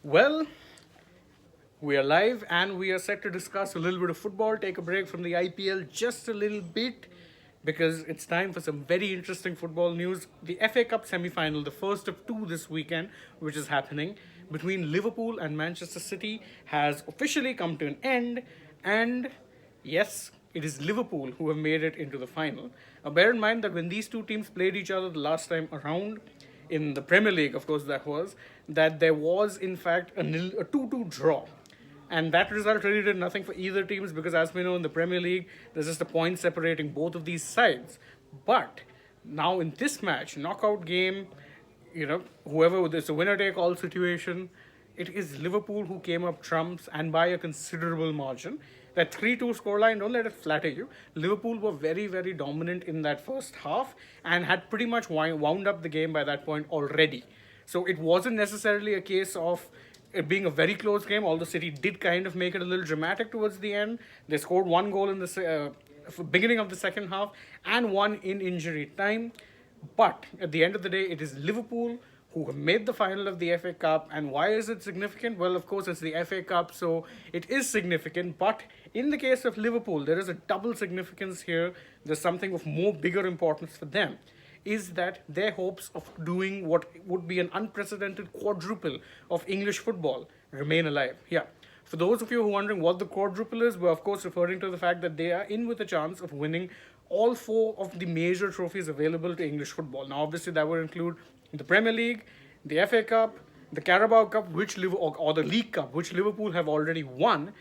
Well, we are live and we are set to discuss a little bit of football, take a break from the IPL just a little bit because it's time for some very interesting football news. The FA Cup semi final, the first of two this weekend, which is happening between Liverpool and Manchester City, has officially come to an end. And yes, it is Liverpool who have made it into the final. Bear in mind that when these two teams played each other the last time around, in the Premier League, of course, that there was in fact a 2-2 draw. And that result really did nothing for either teams because, as we know, in the Premier League, there's just a point separating both of these sides. But now in this match, knockout game, whoever, it's a winner take all situation. It is Liverpool who came up trumps and by a considerable margin. That 3-2 scoreline, don't let it flatter you. Liverpool were very, very dominant in that first half and had pretty much wound up the game by that point already. So it wasn't necessarily a case of it being a very close game, although City did kind of make it a little dramatic towards the end. They scored one goal in the beginning of the second half and one in injury time. But at the end of the day, it is Liverpool who have made the final of the FA Cup. And why is it significant? Well, of course, it's the FA Cup, so it is significant. But in the case of Liverpool, there is a double significance here. There's something of more bigger importance for them. Is that their hopes of doing what would be an unprecedented quadruple of English football remain alive? Yeah. For those of you who are wondering what the quadruple is, we're of course referring to the fact that they are in with a chance of winning all four of the major trophies available to English football. Now, obviously, that would include the Premier League, the FA Cup, the Carabao Cup, or the League Cup, which Liverpool have already won,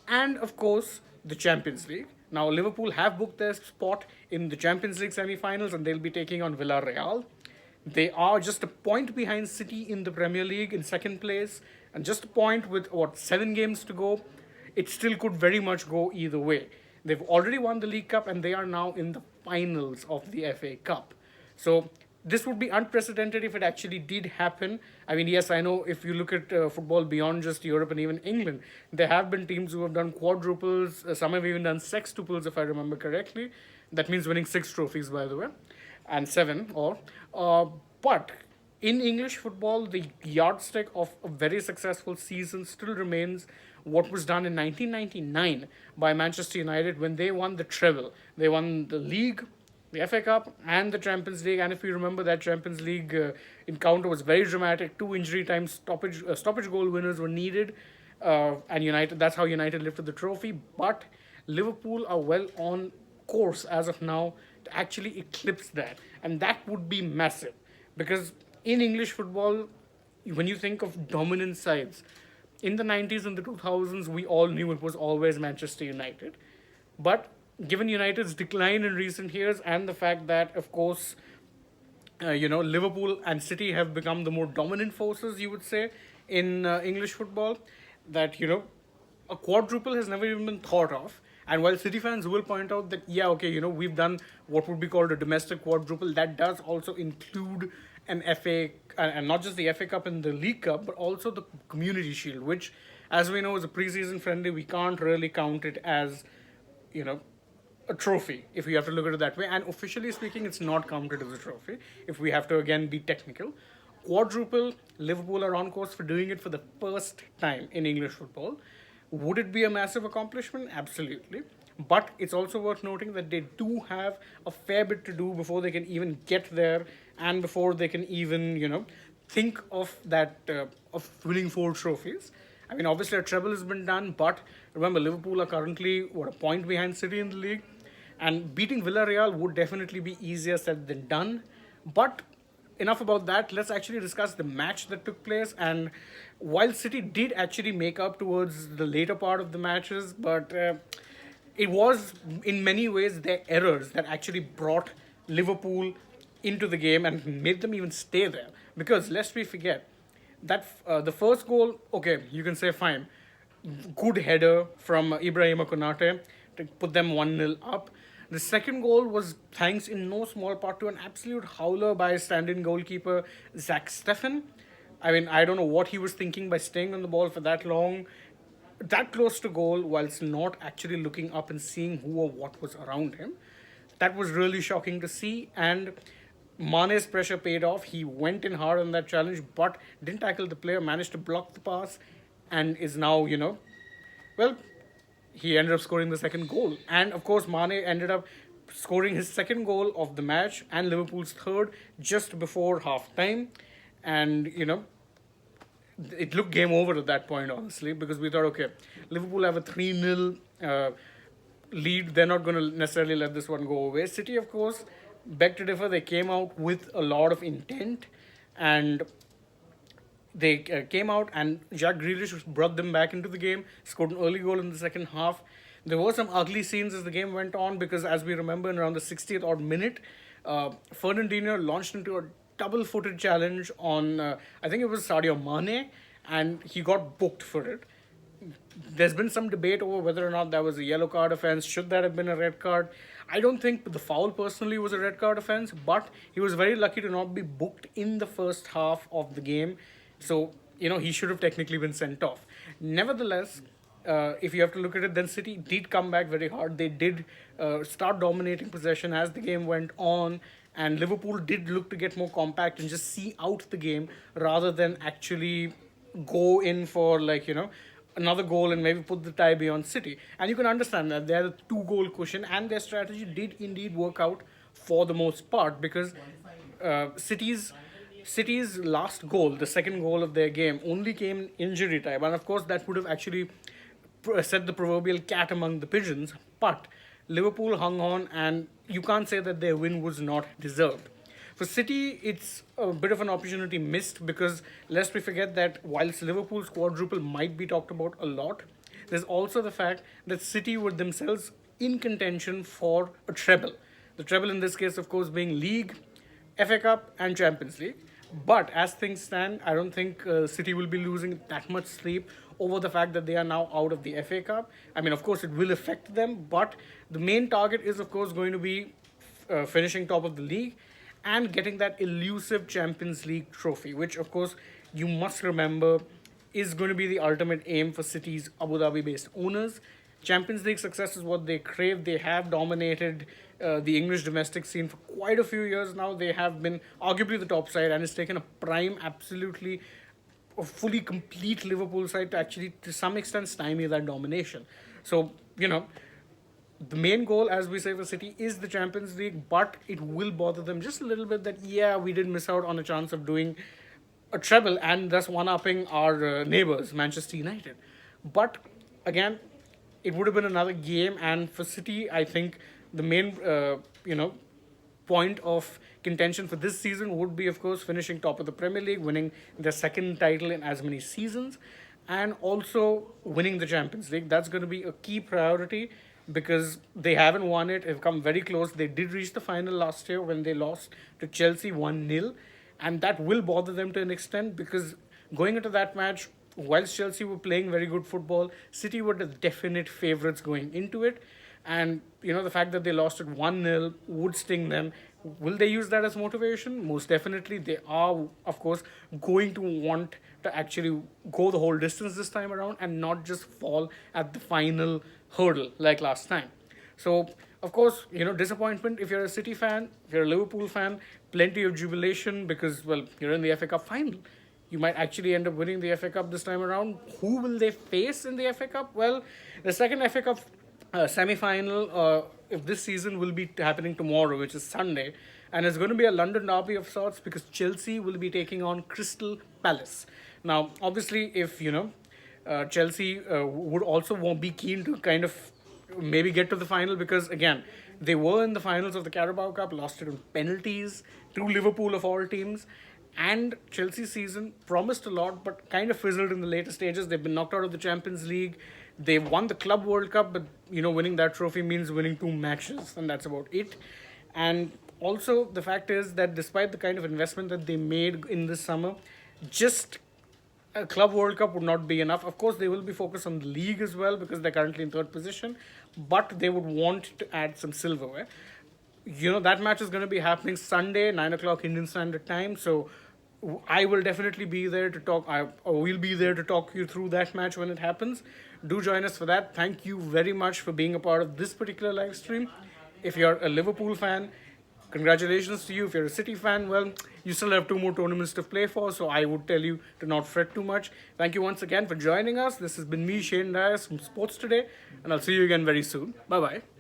and of course the Champions League. Now, Liverpool have booked their spot in the Champions League semi-finals, and they'll be taking on Villarreal. They are just a point behind City in the Premier League in second place, and just a point with 7 games to go. It still could very much go either way. They've already won the League Cup, and they are now in the finals of the FA Cup. So this would be unprecedented if it actually did happen. I mean, yes, I know if you look at football beyond just Europe and even England, there have been teams who have done quadruples. Some have even done sextuples, if I remember correctly. That means winning 6 trophies, by the way, and seven or. But in English football, the yardstick of a very successful season still remains what was done in 1999 by Manchester United when they won the treble. They won the league, the FA Cup, and the Champions League. And if you remember, that Champions League encounter was very dramatic. 2 injury time stoppage goal winners were needed, and United. That's how United lifted the trophy. But Liverpool are well on course as of now to actually eclipse that, and that would be massive because in English football, when you think of dominant sides, in the 90s and the 2000s, we all knew it was always Manchester United. But given United's decline in recent years and the fact that, of course, Liverpool and City have become the more dominant forces, you would say, in English football, that, a quadruple has never even been thought of. And while City fans will point out that, yeah, okay, we've done what would be called a domestic quadruple, that does also include an FA, and not just the FA Cup and the League Cup, but also the Community Shield, which, as we know, is a preseason friendly. We can't really count it as, a trophy, if we have to look at it that way. And officially speaking, it's not counted as a trophy, if we have to again be technical. Quadruple, Liverpool are on course for doing it for the first time in English football. Would it be a massive accomplishment? Absolutely. But it's also worth noting that they do have a fair bit to do before they can even get there and before they can even, think of that, of winning 4 trophies. I mean, obviously a treble has been done, but remember, Liverpool are currently, a point behind City in the league. And beating Villarreal would definitely be easier said than done. But enough about that. Let's actually discuss the match that took place. And while City did actually make up towards the later part of the matches, but it was in many ways their errors that actually brought Liverpool into the game and made them even stay there. Because lest we forget that the first goal, okay, you can say fine, good header from Ibrahima Konate to put them 1-0 up. The second goal was thanks in no small part to an absolute howler by stand-in goalkeeper Zach Steffen. I mean, I don't know what he was thinking by staying on the ball for that long, that close to goal, whilst not actually looking up and seeing who or what was around him. That was really shocking to see. And Mane's pressure paid off. He went in hard on that challenge, but didn't tackle the player, managed to block the pass, and is now, well, he ended up scoring the second goal. And of course, Mane ended up scoring his second goal of the match and Liverpool's third just before half time. And, it looked game over at that point, honestly, because we thought, okay, Liverpool have a 3-0 lead. They're not going to necessarily let this one go away. City, of course, beg to differ. They came out with a lot of intent, and they came out, and Jack Grealish brought them back into the game, scored an early goal in the second half. There were some ugly scenes as the game went on because, as we remember, in around the 60th odd minute, Fernandinho launched into a double-footed challenge on, I think it was Sadio Mane, and he got booked for it. There's been some debate over whether or not that was a yellow card offense. Should that have been a red card? I don't think the foul personally was a red card offense, but he was very lucky to not be booked in the first half of the game. So, he should have technically been sent off. Nevertheless, if you have to look at it, then City did come back very hard. They did start dominating possession as the game went on, and Liverpool did look to get more compact and just see out the game rather than actually go in for, another goal and maybe put the tie beyond City. And you can understand that they had a 2-goal cushion, and their strategy did indeed work out for the most part because City's last goal, the second goal of their game, only came in injury time, and of course that would have actually set the proverbial cat among the pigeons. But Liverpool hung on, and you can't say that their win was not deserved. For City, it's a bit of an opportunity missed because lest we forget that whilst Liverpool's quadruple might be talked about a lot, there's also the fact that City were themselves in contention for a treble. The treble in this case, of course, being League, FA Cup, and Champions League. But as things stand, I don't think City will be losing that much sleep over the fact that they are now out of the FA Cup. I mean, of course, it will affect them, but the main target is, of course, going to be finishing top of the league and getting that elusive Champions League trophy, which, of course, you must remember is going to be the ultimate aim for City's Abu Dhabi-based owners. Champions League success is what they crave. They have dominated the English domestic scene for quite a few years now. They have been arguably the top side, and it's taken a prime, absolutely a fully complete Liverpool side to actually, to some extent, stymie that domination. So, the main goal, as we say for City, is the Champions League, but it will bother them just a little bit that, yeah, we did miss out on a chance of doing a treble and thus one-upping our neighbours, Manchester United. But, again, it would have been another game, and for City, I think the main, point of contention for this season would be, of course, finishing top of the Premier League, winning their second title in as many seasons, and also winning the Champions League. That's going to be a key priority because they haven't won it. They've come very close. They did reach the final last year when they lost to Chelsea 1-0, and that will bother them to an extent because going into that match, whilst Chelsea were playing very good football, City were the definite favourites going into it. And, the fact that they lost it 1-0 would sting them. Will they use that as motivation? Most definitely. They are, of course, going to want to actually go the whole distance this time around and not just fall at the final hurdle like last time. So, of course, disappointment if you're a City fan, if you're a Liverpool fan, plenty of jubilation because, well, you're in the FA Cup final. You might actually end up winning the FA Cup this time around. Who will they face in the FA Cup? Well, the second FA Cup semi-final of this season will be happening tomorrow, which is Sunday, and it's going to be a London derby of sorts because Chelsea will be taking on Crystal Palace. Now, obviously, if Chelsea would also won't be keen to kind of maybe get to the final because again they were in the finals of the Carabao Cup, lost it on penalties to Liverpool of all teams. And Chelsea's season promised a lot, but kind of fizzled in the later stages. They've been knocked out of the Champions League. They won the Club World Cup, but winning that trophy means winning 2 matches, and that's about it. And also, the fact is that despite the kind of investment that they made in this summer, just a Club World Cup would not be enough. Of course, they will be focused on the league as well because they're currently in 3rd position, but they would want to add some silverware. That match is going to be happening Sunday, 9 o'clock Indian Standard Time. So I will definitely be there to talk. We'll be there to talk you through that match when it happens. Do join us for that. Thank you very much for being a part of this particular live stream. If you're a Liverpool fan, Congratulations to you. If you're a City fan, well, you still have two more tournaments to play for, so I would tell you to not fret too much. Thank you once again for joining us. This has been me, Shane Dias from Sports Today, and I'll see you again very soon. Bye bye.